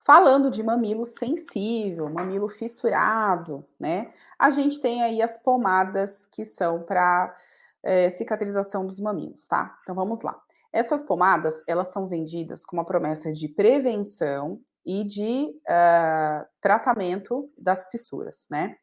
Falando de mamilo sensível, mamilo fissurado, né? A gente tem aí as pomadas que são para cicatrização dos mamilos, tá? Então vamos lá. Essas pomadas, elas são vendidas com uma promessa de prevenção e de tratamento das fissuras, né?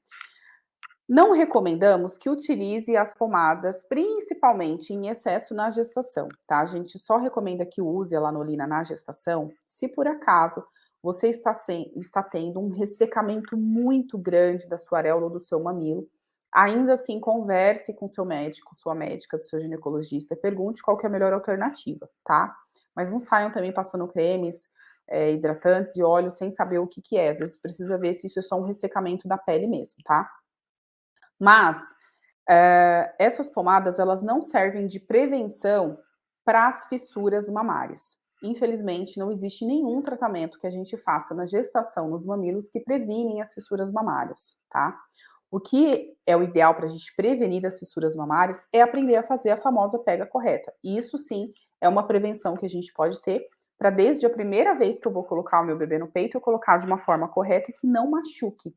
Não recomendamos que utilize as pomadas, principalmente em excesso na gestação, tá? A gente só recomenda que use a lanolina na gestação se por acaso você está tendo um ressecamento muito grande da sua areola ou do seu mamilo. Ainda assim, converse com seu médico, sua médica, do seu ginecologista e pergunte qual que é a melhor alternativa, tá? Mas não saiam também passando cremes, hidratantes e óleos sem saber o que que é. Às vezes precisa ver se isso é só um ressecamento da pele mesmo, tá? Mas essas pomadas elas não servem de prevenção para as fissuras mamárias. Infelizmente, não existe nenhum tratamento que a gente faça na gestação nos mamilos que previnem as fissuras mamárias, tá? O que é o ideal para a gente prevenir as fissuras mamárias é aprender a fazer a famosa pega correta. E isso sim é uma prevenção que a gente pode ter para desde a primeira vez que eu vou colocar o meu bebê no peito, eu colocar de uma forma correta que não machuque.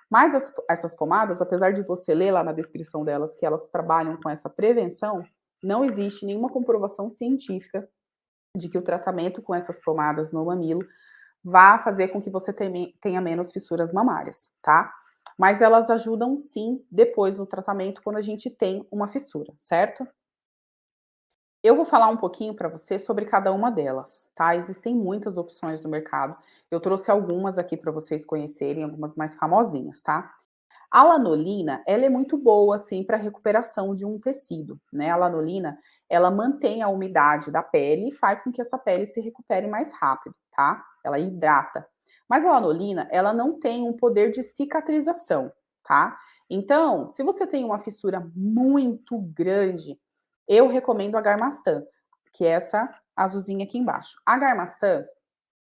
Mas essas pomadas, apesar de você ler lá na descrição delas que elas trabalham com essa prevenção, não existe nenhuma comprovação científica de que o tratamento com essas pomadas no mamilo vá fazer com que você tenha menos fissuras mamárias, tá? Mas elas ajudam sim depois no tratamento quando a gente tem uma fissura, certo? Eu vou falar um pouquinho para você sobre cada uma delas, tá? Existem muitas opções no mercado. Eu trouxe algumas aqui para vocês conhecerem, algumas mais famosinhas, tá? A lanolina, ela é muito boa, assim, para recuperação de um tecido, né? A lanolina, ela mantém a umidade da pele e faz com que essa pele se recupere mais rápido, tá? Ela hidrata. Mas a lanolina, ela não tem um poder de cicatrização, tá? Então, se você tem uma fissura muito grande, eu recomendo a Garmastan, que é essa azulzinha aqui embaixo. A Garmastan,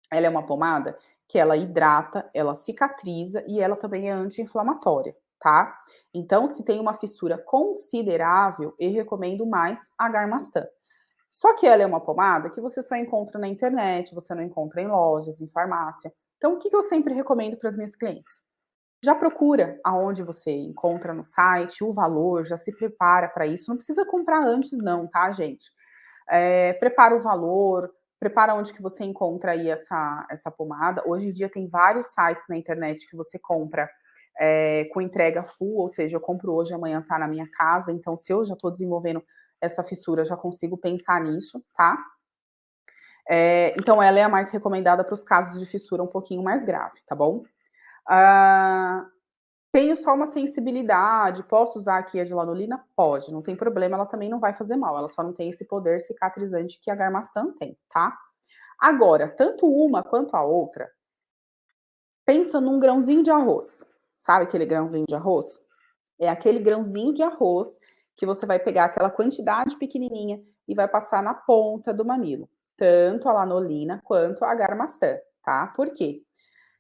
ela é uma pomada que ela hidrata, ela cicatriza e ela também é anti-inflamatória, tá? Então, se tem uma fissura considerável, eu recomendo mais a Garmastan. Só que ela é uma pomada que você só encontra na internet, você não encontra em lojas, em farmácia. Então, o que eu sempre recomendo para as minhas clientes? Já procura aonde você encontra no site, o valor, já se prepara para isso. Não precisa comprar antes, não, tá, gente? Prepara o valor, prepara onde que você encontra aí essa pomada. Hoje em dia tem vários sites na internet que você compra com entrega full, ou seja, eu compro hoje, amanhã tá na minha casa. Então, se eu já estou desenvolvendo essa fissura, já consigo pensar nisso, tá? Então, ela é a mais recomendada para os casos de fissura um pouquinho mais grave, tá bom? Ah, tenho só uma sensibilidade, posso usar aqui a de lanolina? Pode, não tem problema, ela também não vai fazer mal, ela só não tem esse poder cicatrizante que a Garmastan tem, tá? Agora, tanto uma quanto a outra, pensa num grãozinho de arroz. Sabe aquele grãozinho de arroz? É aquele grãozinho de arroz que você vai pegar aquela quantidade pequenininha e vai passar na ponta do mamilo. Tanto a lanolina quanto a Garmastan, tá? Por quê?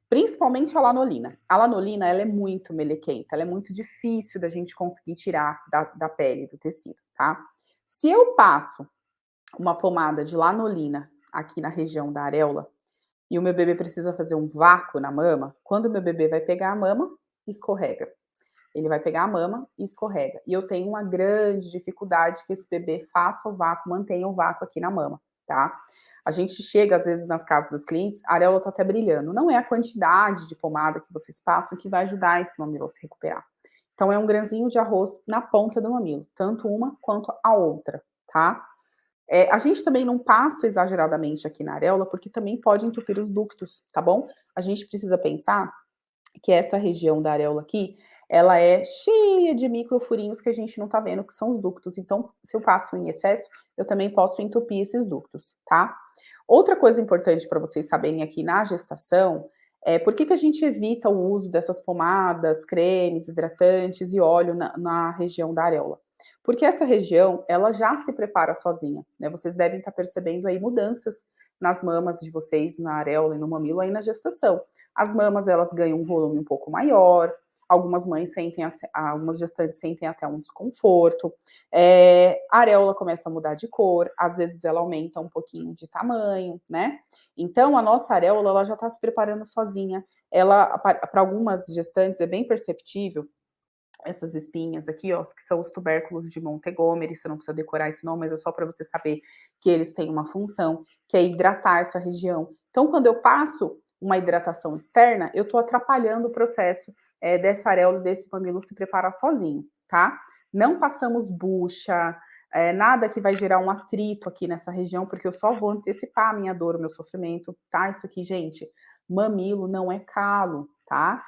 Principalmente a lanolina. A lanolina, ela é muito melequenta, ela é muito difícil da gente conseguir tirar da pele, do tecido, tá? Se eu passo uma pomada de lanolina aqui na região da areola e o meu bebê precisa fazer um vácuo na mama, quando o meu bebê vai pegar a mama, escorrega. Ele vai pegar a mama e escorrega. E eu tenho uma grande dificuldade que esse bebê faça o vácuo, mantenha o vácuo aqui na mama, tá? A gente chega, às vezes, nas casas dos clientes, a areola tá até brilhando. Não é a quantidade de pomada que vocês passam que vai ajudar esse mamilo a se recuperar. Então, é um grãozinho de arroz na ponta do mamilo, tanto uma quanto a outra, tá? A gente também não passa exageradamente aqui na areola, porque também pode entupir os ductos, tá bom? A gente precisa pensar que essa região da areola aqui, ela é cheia de microfurinhos que a gente não tá vendo, que são os ductos. Então, se eu passo em excesso, eu também posso entupir esses ductos, tá? Outra coisa importante para vocês saberem aqui na gestação é por que a gente evita o uso dessas pomadas, cremes, hidratantes e óleo na região da areola. Porque essa região, ela já se prepara sozinha, né? Vocês devem estar percebendo aí mudanças nas mamas de vocês, na areola e no mamilo aí na gestação. As mamas, elas ganham um volume um pouco maior, algumas mães sentem, algumas gestantes sentem até um desconforto, a areola começa a mudar de cor, às vezes ela aumenta um pouquinho de tamanho, né? Então, a nossa areola, ela já está se preparando sozinha. Ela, para algumas gestantes, é bem perceptível, essas espinhas aqui, ó, que são os tubérculos de Montgomery, você não precisa decorar esse nome, mas é só para você saber que eles têm uma função, que é hidratar essa região. Então, quando eu passo uma hidratação externa, eu estou atrapalhando o processo dessa areola, desse mamilo se preparar sozinho, tá? Não passamos bucha, nada que vai gerar um atrito aqui nessa região, porque eu só vou antecipar a minha dor, o meu sofrimento, tá? Isso aqui, gente, mamilo não é calo, tá?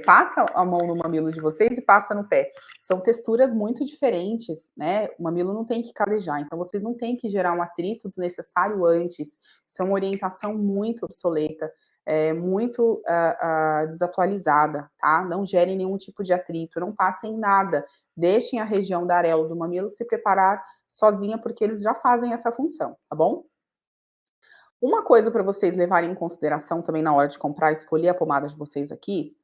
Passa a mão no mamilo de vocês e passa no pé. São texturas muito diferentes, né? O mamilo não tem que calejar, então vocês não têm que gerar um atrito desnecessário antes. Isso é uma orientação muito obsoleta, muito desatualizada, tá? Não gerem nenhum tipo de atrito, não passem nada. Deixem a região da areola do mamilo se preparar sozinha, porque eles já fazem essa função, tá bom? Uma coisa para vocês levarem em consideração também na hora de comprar, escolher a pomada de vocês aqui,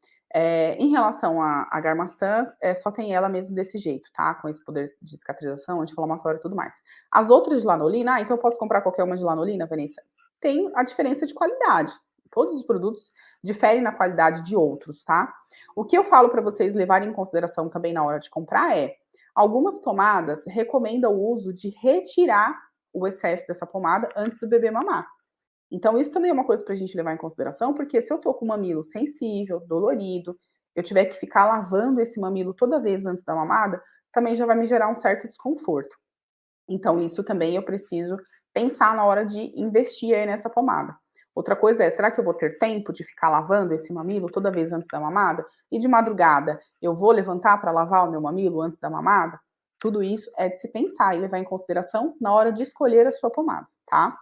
em relação à Garmastan, só tem ela mesmo desse jeito, tá? Com esse poder de cicatrização, anti-inflamatório e tudo mais. As outras de lanolina, então eu posso comprar qualquer uma de lanolina, Vanessa? Tem a diferença de qualidade. Todos os produtos diferem na qualidade de outros, tá? O que eu falo para vocês levarem em consideração também na hora de comprar algumas pomadas recomendam o uso de retirar o excesso dessa pomada antes do bebê mamar. Então, isso também é uma coisa para a gente levar em consideração, porque se eu tô com o mamilo sensível, dolorido, eu tiver que ficar lavando esse mamilo toda vez antes da mamada, também já vai me gerar um certo desconforto. Então, isso também eu preciso pensar na hora de investir aí nessa pomada. Outra coisa será que eu vou ter tempo de ficar lavando esse mamilo toda vez antes da mamada? E de madrugada, eu vou levantar para lavar o meu mamilo antes da mamada? Tudo isso é de se pensar e levar em consideração na hora de escolher a sua pomada, tá?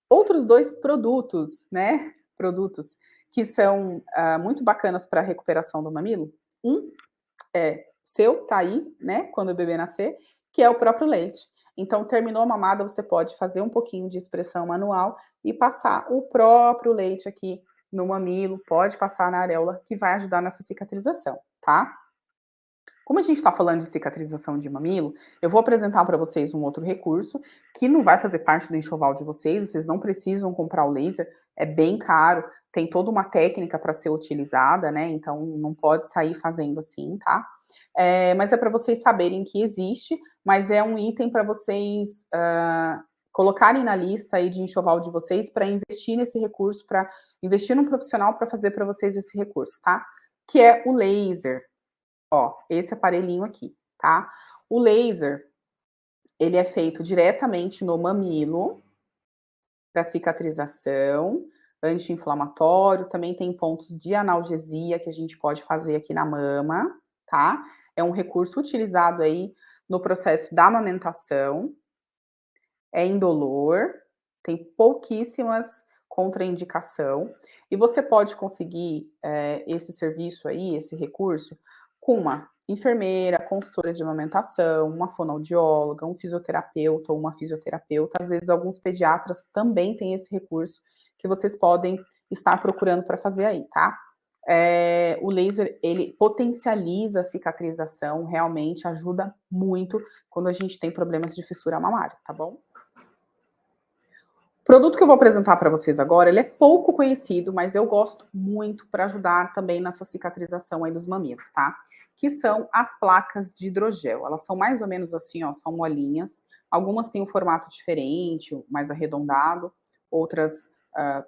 Outros dois produtos, né? Produtos que são muito bacanas para a recuperação do mamilo. Um seu, tá aí, né? Quando o bebê nascer, que é o próprio leite. Então, terminou a mamada, você pode fazer um pouquinho de expressão manual e passar o próprio leite aqui no mamilo, pode passar na areola, que vai ajudar nessa cicatrização, tá? Como a gente está falando de cicatrização de mamilo, eu vou apresentar para vocês um outro recurso que não vai fazer parte do enxoval de vocês não precisam comprar o laser, é bem caro, tem toda uma técnica para ser utilizada, né? Então não pode sair fazendo assim, tá? Mas é para vocês saberem que existe, mas é um item para vocês colocarem na lista aí de enxoval de vocês para investir nesse recurso, para investir num profissional para fazer para vocês esse recurso, tá? Que é o laser. Ó, esse aparelhinho aqui, tá? O laser, ele é feito diretamente no mamilo, para cicatrização, anti-inflamatório, também tem pontos de analgesia que a gente pode fazer aqui na mama, tá? É um recurso utilizado aí no processo da amamentação, é indolor, tem pouquíssimas contraindicação, e você pode conseguir esse serviço aí, esse recurso, com uma enfermeira, consultora de amamentação, uma fonoaudióloga, um fisioterapeuta ou uma fisioterapeuta. Às vezes, alguns pediatras também têm esse recurso que vocês podem estar procurando para fazer aí, tá? O laser, ele potencializa a cicatrização, realmente ajuda muito quando a gente tem problemas de fissura mamária, tá bom? O produto que eu vou apresentar para vocês agora, ele é pouco conhecido, mas eu gosto muito para ajudar também nessa cicatrização aí dos mamilos, tá? Que são as placas de hidrogel. Elas são mais ou menos assim, ó, são molinhas. Algumas têm um formato diferente, mais arredondado, outras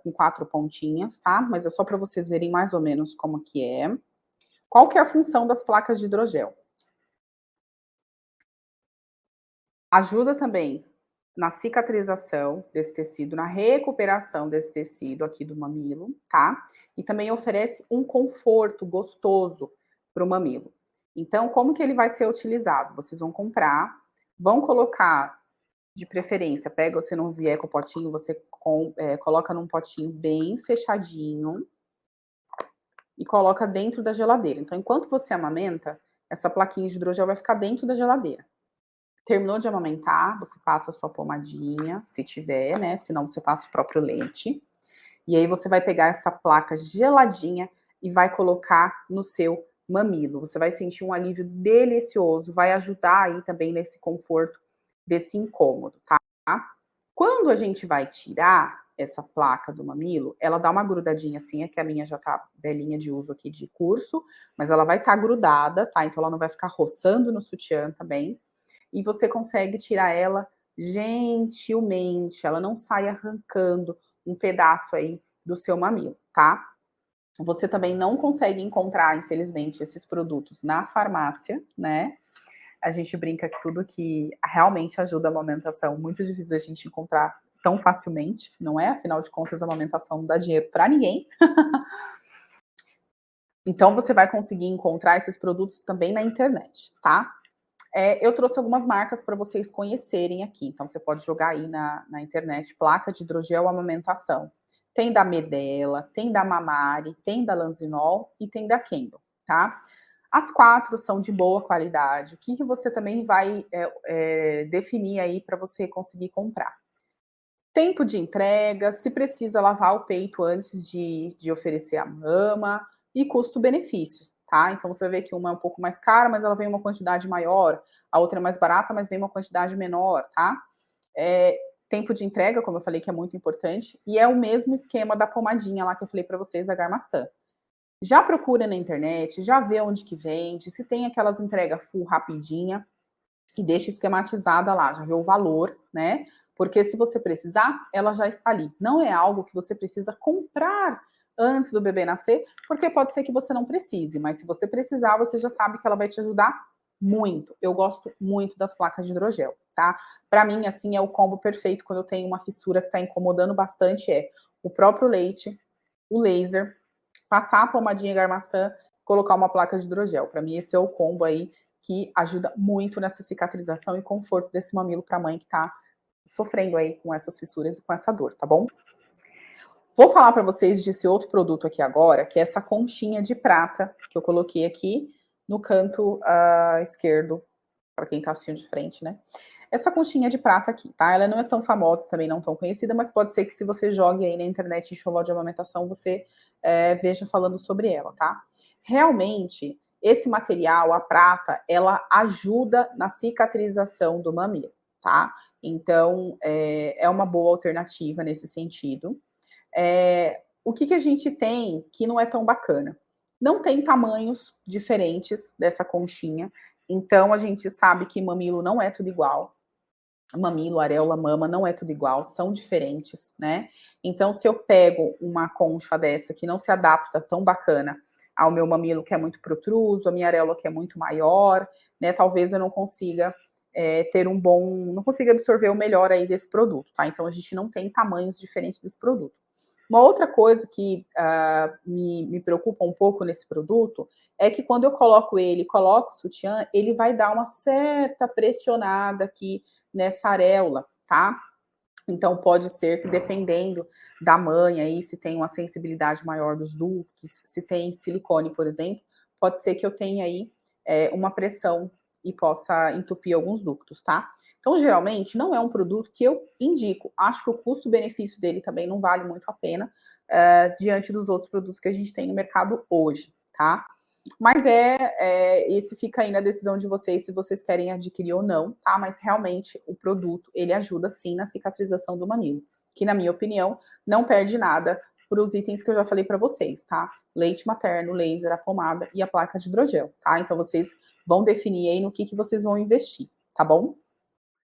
com 4 pontinhas, tá? Mas é só para vocês verem mais ou menos como que é. Qual que é a função das placas de hidrogel? Ajuda também na cicatrização desse tecido, na recuperação desse tecido aqui do mamilo, tá? E também oferece um conforto gostoso para o mamilo. Então, como que ele vai ser utilizado? Vocês vão comprar, vão colocar, de preferência, pega, se não vier com o potinho, você coloca num potinho bem fechadinho e coloca dentro da geladeira. Então, enquanto você amamenta, essa plaquinha de hidrogel vai ficar dentro da geladeira. Terminou de amamentar, você passa a sua pomadinha, se tiver, né? Senão você passa o próprio leite. E aí você vai pegar essa placa geladinha, e vai colocar no seu mamilo. Você vai sentir um alívio delicioso, vai ajudar aí também nesse conforto desse incômodo, tá? Quando a gente vai tirar essa placa do mamilo, ela dá uma grudadinha assim, é que a minha já tá velhinha de uso aqui de curso, mas ela vai estar grudada, tá? Então ela não vai ficar roçando no sutiã também. E você consegue tirar ela gentilmente, ela não sai arrancando um pedaço aí do seu mamilo, tá? Você também não consegue encontrar, infelizmente, esses produtos na farmácia, né? A gente brinca que tudo que realmente ajuda a amamentação, muito difícil a gente encontrar tão facilmente, não é? Afinal de contas, a amamentação não dá dinheiro para ninguém. Então, você vai conseguir encontrar esses produtos também na internet, tá? Eu trouxe algumas marcas para vocês conhecerem aqui. Então, você pode jogar aí na internet, placa de hidrogel amamentação. Tem da Medela, tem da Mamari, tem da Lanzinol e tem da Kendall, tá? As 4 são de boa qualidade. O que você também vai definir aí para você conseguir comprar? Tempo de entrega, se precisa lavar o peito antes de oferecer a mama e custo-benefícios, tá? Então você vai ver que uma é um pouco mais cara, mas ela vem uma quantidade maior, a outra é mais barata, mas vem uma quantidade menor, tá? Tempo de entrega, como eu falei, que é muito importante, e é o mesmo esquema da pomadinha lá que eu falei para vocês da Garmastan. Já procura na internet, já vê onde que vende, se tem aquelas entregas full rapidinha, e deixa esquematizada lá, já vê o valor, né? Porque se você precisar, ela já está ali. Não é algo que você precisa comprar antes do bebê nascer, porque pode ser que você não precise, mas se você precisar, você já sabe que ela vai te ajudar muito. Eu gosto muito das placas de hidrogel, tá? Para mim, assim, é o combo perfeito quando eu tenho uma fissura que está incomodando bastante, é o próprio leite, o laser, passar a pomadinha Garmastan, colocar uma placa de hidrogel. Para mim, esse é o combo aí que ajuda muito nessa cicatrização e conforto desse mamilo para a mãe que está sofrendo aí com essas fissuras e com essa dor, tá bom? Vou falar para vocês desse outro produto aqui agora, que é essa conchinha de prata que eu coloquei aqui no canto esquerdo, para quem está assistindo de frente, né? Essa conchinha de prata aqui, tá? Ela não é tão famosa, também não tão conhecida, mas pode ser que se você jogue aí na internet enxoval de amamentação, você veja falando sobre ela, tá? Realmente, esse material, a prata, ela ajuda na cicatrização do mamilo, tá? Então, é uma boa alternativa nesse sentido. O que a gente tem que não é tão bacana? Não tem tamanhos diferentes dessa conchinha, então a gente sabe que mamilo não é tudo igual. Mamilo, areola, mama não é tudo igual, são diferentes, né? Então, se eu pego uma concha dessa que não se adapta tão bacana ao meu mamilo, que é muito protruso, a minha areola que é muito maior, né? Talvez eu não consiga não consiga absorver o melhor aí desse produto, tá? Então, a gente não tem tamanhos diferentes desse produto. Uma outra coisa que me preocupa um pouco nesse produto é que quando eu coloco o sutiã, ele vai dar uma certa pressionada aqui nessa areola, tá? Então, pode ser que, dependendo da mãe aí, se tem uma sensibilidade maior dos ductos, se tem silicone, por exemplo, pode ser que eu tenha aí uma pressão e possa entupir alguns ductos, tá? Então, geralmente, não é um produto que eu indico. Acho que o custo-benefício dele também não vale muito a pena diante dos outros produtos que a gente tem no mercado hoje, tá? Mas isso fica aí na decisão de vocês, se vocês querem adquirir ou não, tá? Mas realmente o produto, ele ajuda sim na cicatrização do mamilo, que na minha opinião não perde nada para os itens que eu já falei para vocês, tá? Leite materno, laser, a pomada e a placa de hidrogel, tá? Então vocês vão definir aí no que vocês vão investir, tá bom?